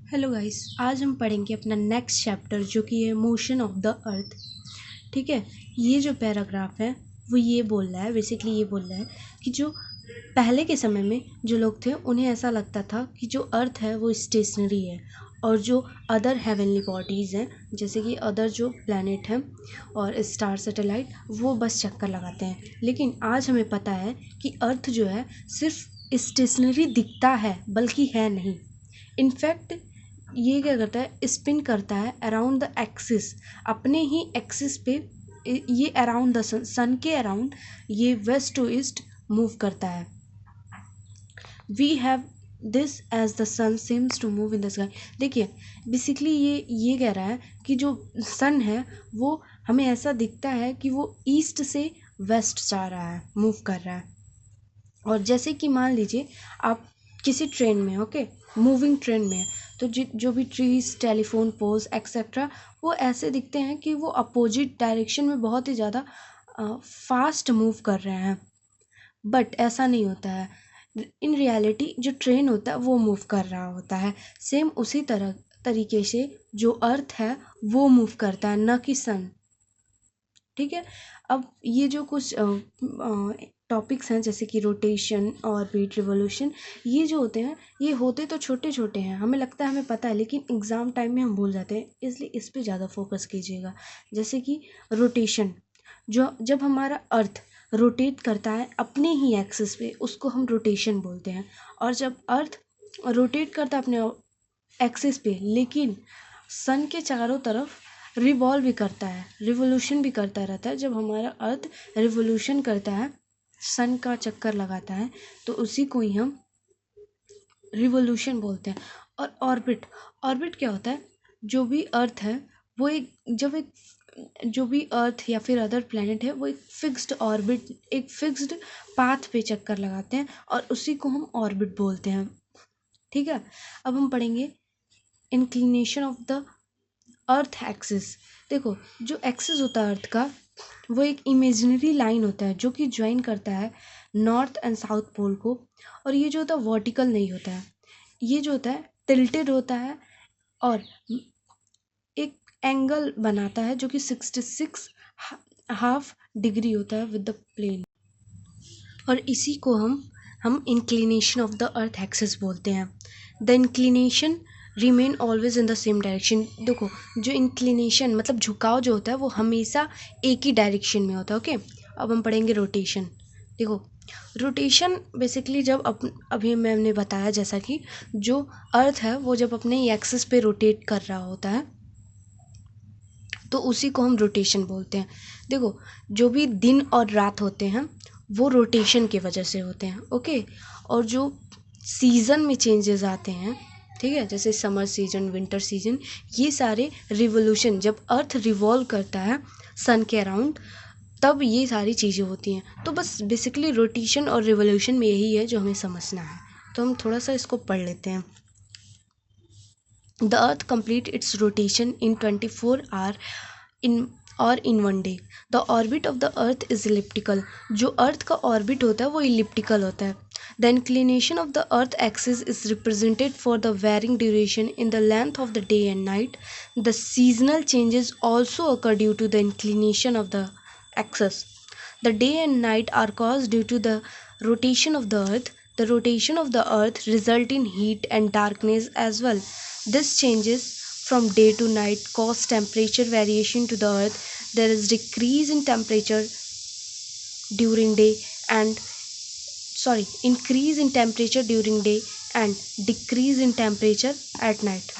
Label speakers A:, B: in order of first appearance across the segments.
A: Hello guys, आज हम पढ़ेंगे अपना नेक्स्ट चैप्टर जो कि है मोशन ऑफ द अर्थ। ठीक है, ये जो पैराग्राफ है वो ये बोल रहा है, बेसिकली ये बोल रहा है कि जो पहले के समय में जो लोग थे उन्हें ऐसा लगता था कि जो अर्थ है वो स्टेशनरी है और जो अदर हेवनली बॉडीज़ हैं जैसे कि अदर जो प्लैनेट हैं और स्टार सैटेलाइट वो बस चक्कर लगाते हैं। लेकिन आज हमें पता है कि अर्थ जो है सिर्फ स्टेशनरी दिखता है बल्कि है नहीं। इनफैक्ट ये क्या करता है, स्पिन करता है अराउंड द एक्सिस, अपने ही एक्सिस पे ये अराउंड द सन के अराउंड ये वेस्ट टू ईस्ट मूव करता है। We have this as the sun seems to move in the sky. देखिए बेसिकली ये कह रहा है कि जो सन है वो हमें ऐसा दिखता है कि वो ईस्ट से वेस्ट जा रहा है, मूव कर रहा है। और जैसे कि मान लीजिए आप किसी ट्रेन में, ओके, मूविंग ट्रेन में है, तो जो भी ट्रीज, टेलीफोन पोल्स एक्सेट्रा वो ऐसे दिखते हैं कि वो अपोजिट डायरेक्शन में बहुत ही ज़्यादा फास्ट मूव कर रहे हैं। बट ऐसा नहीं होता है। इन रियलिटी जो ट्रेन होता है वो मूव कर रहा होता है। सेम उसी तरीके से जो अर्थ है वो मूव करता है, न कि सन। ठीक है, अब ये जो कुछ टॉपिक्स हैं जैसे कि रोटेशन, ऑर्बिट, रिवोल्यूशन, ये जो होते हैं ये होते तो छोटे छोटे हैं, हमें लगता है हमें पता है, लेकिन एग्ज़ाम टाइम में हम भूल जाते हैं, इसलिए इस पे ज़्यादा फोकस कीजिएगा। जैसे कि रोटेशन, जो जब हमारा अर्थ रोटेट करता है अपने ही एक्सिस पे उसको हम रोटेशन बोलते हैं। और जब अर्थ रोटेट करता है अपने एक्सिस पे लेकिन सन के चारों तरफ रिवॉल्व भी करता है, रिवोल्यूशन भी करता रहता है, जब हमारा अर्थ रिवोल्यूशन करता है, सन का चक्कर लगाता है, तो उसी को ही हम रिवोल्यूशन बोलते हैं। और ऑर्बिट, ऑर्बिट क्या होता है, जो भी अर्थ है वो जो भी अर्थ या फिर अदर प्लैनेट है वो एक फिक्स्ड ऑर्बिट, एक फिक्स्ड पाथ पे चक्कर लगाते हैं और उसी को हम ऑर्बिट बोलते हैं। ठीक है, अब हम पढ़ेंगे inclination of the earth axis. देखो जो एक्सिस होता है अर्थ का वो एक इमेजिनरी लाइन होता है जो कि ज्वाइन करता है नॉर्थ एंड साउथ पोल को। और ये जो होता है वर्टिकल नहीं होता है, ये जो होता है टिल्टेड होता है और एक एंगल बनाता है जो कि 66 हाफ डिग्री होता है विद द प्लेन। और इसी को हम inclination of the earth axis बोलते हैं। The inclination remain always in the same direction. देखो जो इंक्लिनेशन मतलब झुकाव जो होता है वो हमेशा एक ही डायरेक्शन में होता है। ओके, अब हम पढ़ेंगे रोटेशन। देखो रोटेशन बेसिकली जब अभी मैंने बताया जैसा कि जो अर्थ है वो जब अपने एक्सिस पे रोटेट कर रहा होता है तो उसी को हम रोटेशन बोलते हैं। देखो जो भी दिन और रात होते हैं वो रोटेशन की वजह से होते हैं। ओके, और जो सीज़न में चेंजेस आते हैं, ठीक है, जैसे समर सीजन, विंटर सीजन, ये सारे रिवोल्यूशन, जब अर्थ रिवॉल्व करता है सन के अराउंड तब ये सारी चीज़ें होती हैं। तो बस बेसिकली रोटेशन और रिवोल्यूशन में यही है जो हमें समझना है, तो हम थोड़ा सा इसको पढ़ लेते हैं। The earth completes its rotation in 24 hours in 1 day. The orbit of the earth is elliptical. जो अर्थ का ऑर्बिट होता है वो इलिप्टिकल होता है। The inclination of the earth axis is represented for the varying duration in the length of the day and night. The seasonal changes also occur due to the inclination of the axis. The day and night are caused due to the rotation of the earth. The rotation of the earth results in heat and darkness as well. This changes from day to night cause temperature variation to the earth. There is decrease in temperature during day and increase in temperature during day and decrease in temperature at night.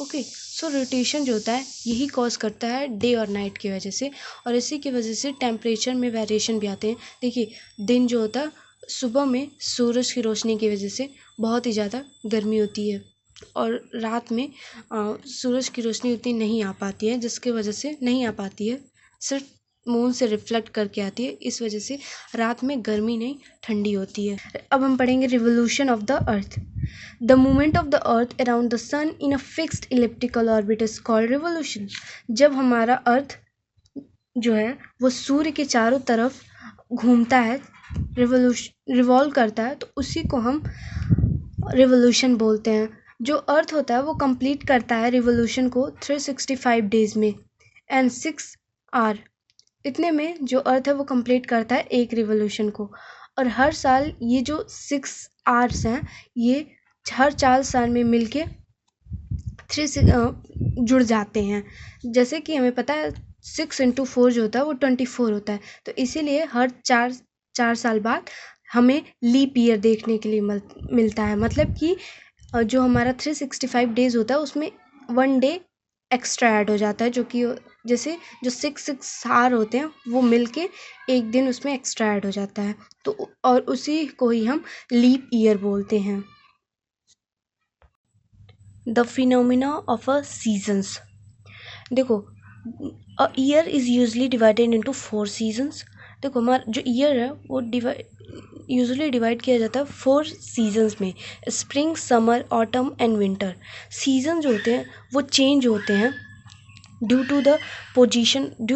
A: Okay, so rotation जो होता है यही cause करता है day और night की वजह से, और इसी की वजह से टेम्परेचर में वेरिएशन भी आते हैं। देखिए दिन जो होता है सुबह में सूरज की रोशनी की वजह से बहुत ही ज़्यादा गर्मी होती है और रात में सूरज की रोशनी उतनी नहीं आ पाती है, जिसकी वजह से नहीं आ पाती है, सिर्फ मून से रिफ्लेक्ट करके आती है, इस वजह से रात में गर्मी नहीं ठंडी होती है। अब हम पढ़ेंगे revolution of the earth. The movement of the earth around the sun in a fixed elliptical orbit is called revolution. जब हमारा अर्थ जो है वो सूर्य के चारों तरफ घूमता है, रिवॉल्व करता है, तो उसी को हम रिवोल्यूशन बोलते हैं। जो अर्थ होता है वो कंप्लीट करता है रिवोल्यूशन को 365 डेज में एंड 6 आवर, इतने में जो अर्थ है वो कंप्लीट करता है एक रिवोल्यूशन को। और हर साल ये जो 6 आवर्स हैं ये हर 4 साल में मिलके जुड़ जाते हैं। जैसे कि हमें पता है 6 × 4 जो होता है वो 24 होता है, तो इसीलिए हर चार साल बाद हमें लीप ईयर देखने के लिए मिलता है। मतलब कि जो हमारा 365 डेज होता है उसमें 1 डे एक्स्ट्रा ऐड हो जाता है, जो कि जैसे जो 6 आवर होते हैं वो मिलके एक दिन उसमें एक्स्ट्रा ऐड हो जाता है, तो और उसी को ही हम लीप ईयर बोलते हैं। The phenomena of a seasons. देखो, a year is usually divided into 4 seasons. देखो, हमारा जो ईयर है वो यूजुअली डिवाइड किया जाता है 4 सीजन्स में, spring, summer, autumn and winter. Season जो होते हैं वो चेंज होते हैं due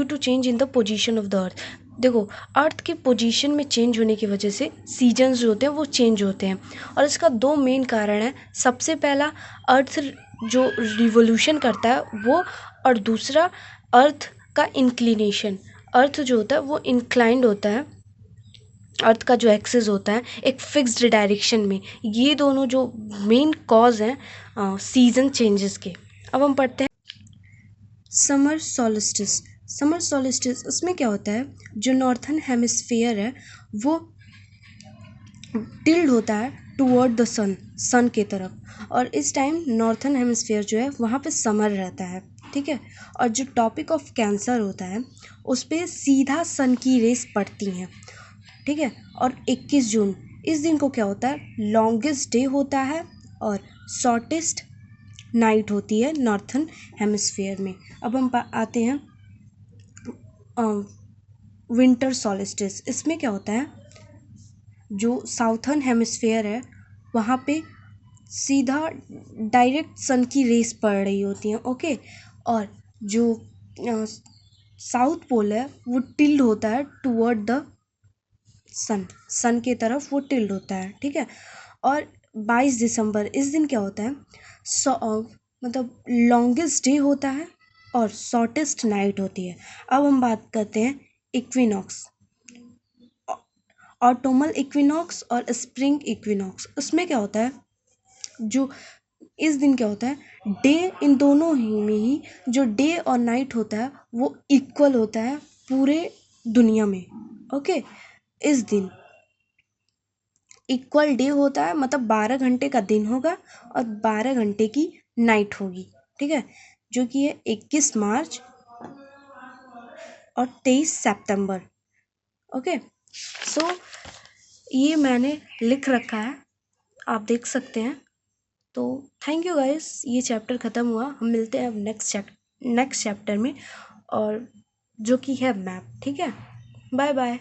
A: to change in the position of the earth. देखो, अर्थ की पोजीशन में चेंज होने की वजह से सीजन्स जो होते हैं वो चेंज होते हैं, और इसका 2 मेन कारण है। सबसे पहला, अर्थ जो रिवोल्यूशन करता है वो, और दूसरा अर्थ का इंक्लिनेशन। अर्थ जो होता है वो इंक्लाइंड होता है, अर्थ का जो एक्सिस होता है एक फिक्स्ड डायरेक्शन में। ये दोनों जो मेन कॉज हैं सीजन चेंजेस के। अब हम पढ़ते हैं समर सोलिस्टिस। समर सोलिस्टिस, उसमें क्या होता है, जो नॉर्थन हेमिस्फीयर है वो टिल्ड होता है टुवर्ड द सन के तरफ, और इस टाइम नॉर्थन हेमिस्फीयर जो है वहाँ पे समर रहता है, ठीक है। और जो टॉपिक ऑफ कैंसर होता है उस पर सीधा सन की रेस पड़ती हैं, ठीक है। और 21 जून इस दिन को क्या होता है, लॉन्गेस्ट डे होता है और शॉर्टेस्ट नाइट होती है नॉर्थन हेमिस्फीयर में। अब हम आते हैं विंटर सॉलिस्टिस। इसमें क्या होता है, जो साउथर्न हेमिस्फीयर है वहाँ पे सीधा डायरेक्ट सन की रेस पड़ रही होती हैं, ओके। और जो साउथ पोल है वो टिल्ड होता है टुवर्ड द सन के तरफ वो टिल्ड होता है, ठीक है। और 22 दिसंबर इस दिन क्या होता है, मतलब लॉन्गेस्ट डे होता है और शॉर्टेस्ट नाइट होती है। अब हम बात करते हैं इक्विनॉक्स, ऑटोमल इक्विनॉक्स और स्प्रिंग इक्विनॉक्स। उसमें क्या होता है, जो इस दिन क्या होता है, डे इन दोनों ही में ही जो डे और नाइट होता है वो इक्वल होता है पूरे दुनिया में, ओके। इस दिन इक्वल डे होता है, मतलब 12 घंटे का दिन होगा और 12 घंटे की नाइट होगी, ठीक है, जो कि है 21 मार्च और 23 सितंबर, ओके। सो ये मैंने लिख रखा है, आप देख सकते हैं। तो थैंक यू गाइस, ये चैप्टर ख़त्म हुआ। हम मिलते हैं अब नेक्स्ट चैप्टर में, और जो कि है मैप, ठीक है। Bye bye.